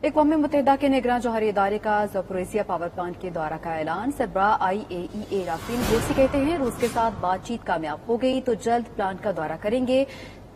اقوام متحدہ کے نگراں جوہری ادارے کا زپوریزیا پاور پلانٹ کے دورہ کا اعلان۔ سربراہ IAEA رافیل گروسی کہتے ہیں روس کے ساتھ بات چیت کامیاب ہو گئی تو جلد پلانٹ کا دورہ کریں گے۔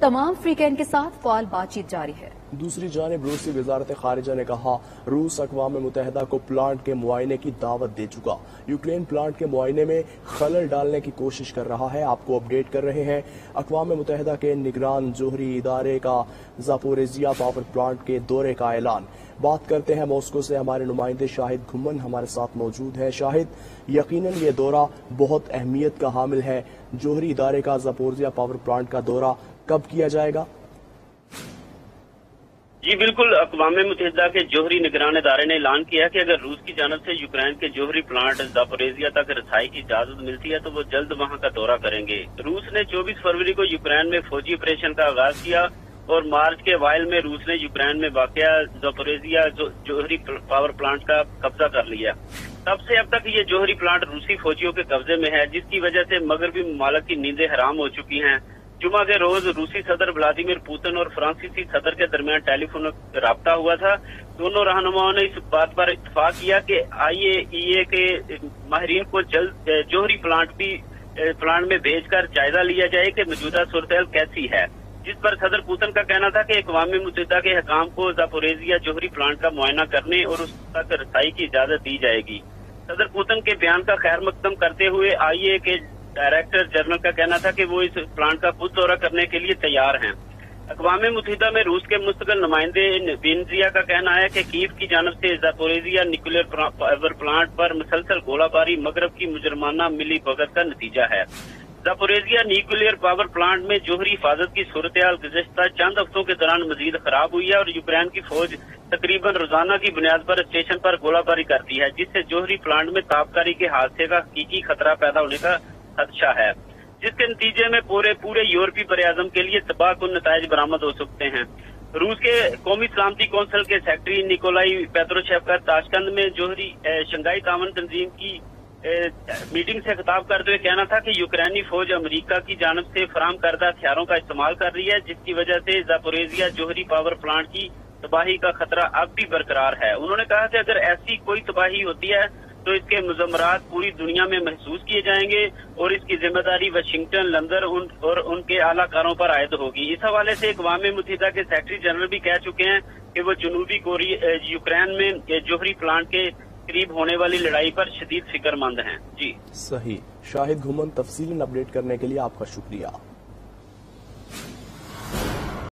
تمام فریقین کے ساتھ فعال بات چیت جاری ہے۔ دوسری جانب روسی وزارت خارجہ نے کہا روس اقوام متحدہ کو پلانٹ کے معائنے کی دعوت دے چکا۔ یوکرین پلانٹ کے معائنے میں خلل ڈالنے کی کوشش کر رہا ہے۔ آپ کو اپڈیٹ کر رہے ہیں اقوام متحدہ کے نگران جوہری ادارے کا زاپوریزیا پاور پلانٹ کے دورے کا اعلان۔ بات کرتے ہیں ماسکو سے، ہمارے نمائندے شاہد گھمن ہمارے ساتھ موجود ہے۔ شاہد، یقیناً یہ دورہ بہت اہمیت کا حامل ہے۔ جوہری ادارے کا زاپوریزیا پاور پلانٹ کا دورہ کب کیا جائے گا؟ جی بالکل، اقوام متحدہ کے جوہری نگران ادارے نے اعلان کیا کہ اگر روس کی جانب سے یوکرین کے جوہری پلانٹ زاپوریزیا تک رسائی کی اجازت ملتی ہے تو وہ جلد وہاں کا دورہ کریں گے۔ روس نے 24 فروری کو یوکرین میں فوجی آپریشن کا آغاز کیا اور مارچ کے اوائل میں روس نے یوکرین میں واقع زاپوریزیا جوہری پاور پلانٹ کا قبضہ کر لیا۔ تب سے اب تک یہ جوہری پلانٹ روسی فوجیوں کے قبضے میں ہے، جس کی وجہ سے مغربی ممالک کی نیندیں حرام ہو چکی ہیں۔ جمعہ کے روز روسی صدر ولادیمیر پوتن اور فرانسیسی صدر کے درمیان ٹیلی فون رابطہ ہوا تھا۔ دونوں رہنماؤں نے اس بات پر اتفاق کیا کہ IAEA کے ماہرین کو جلد جوہری پلانٹ میں بھیج کر جائزہ لیا جائے کہ موجودہ صورتحال کیسی ہے، جس پر صدر پوتن کا کہنا تھا کہ اقوام متحدہ کے حکام کو زاپوریزیا جوہری پلانٹ کا معائنہ کرنے اور اس تک رسائی کی اجازت دی جائے گی۔ صدر پوتن کے بیان کا خیر مقدم کرتے ہوئے IAEA کے ڈائریکٹر جنرل کا کہنا تھا کہ وہ اس پلانٹ کا خود دورہ کرنے کے لیے تیار ہیں۔ اقوام متحدہ میں روس کے مستقل نمائندے بینزیا کا کہنا ہے کہ کیف کی جانب سے زاپوریزیا نیوکلیئر پاور پلانٹ پر مسلسل گولہ باری مغرب کی مجرمانہ ملی بھگت کا نتیجہ ہے۔ زاپوریزیا نیوکلیئر پاور پلانٹ میں جوہری حفاظت کی صورتحال گزشتہ چند ہفتوں کے دوران مزید خراب ہوئی ہے اور یوکرین کی فوج تقریباً روزانہ کی بنیاد پر اسٹیشن پر گولہ باری کرتی ہے، جس سے جوہری پلانٹ میں تابکاری کے حادثے کا حقیقی خطرہ پیدا ہونے کا خدشہ ہے، جس کے نتیجے میں پورے یورپی براعظم کے لیے تباہ کن نتائج برآمد ہو سکتے ہیں۔ روس کے قومی سلامتی کونسل کے سیکرٹری نیکولائی پیتروشیو کا تاشقند میں جوہری شنگھائی تعاون تنظیم کی میٹنگ سے خطاب کرتے ہوئے کہنا تھا کہ یوکرینی فوج امریکہ کی جانب سے فراہم کردہ ہتھیاروں کا استعمال کر رہی ہے، جس کی وجہ سے زاپوریزیا جوہری پاور پلانٹ کی تباہی کا خطرہ اب بھی برقرار ہے۔ انہوں نے کہا کہ اگر ایسی کوئی تباہی ہوتی ہے تو اس کے مضمرات پوری دنیا میں محسوس کیے جائیں گے اور اس کی ذمہ داری واشنگٹن، لندن اور ان کے اعلیٰ کاروں پر عائد ہوگی۔ اس حوالے سے اقوام متحدہ کے سیکرٹری جنرل بھی کہہ چکے ہیں کہ وہ جنوبی یوکرین میں جوہری پلانٹ کے قریب ہونے والی لڑائی پر شدید فکر مند ہیں۔ جی صحیح، شاہد گھمن تفصیلاً اپڈیٹ کرنے کے لیے آپ کا شکریہ۔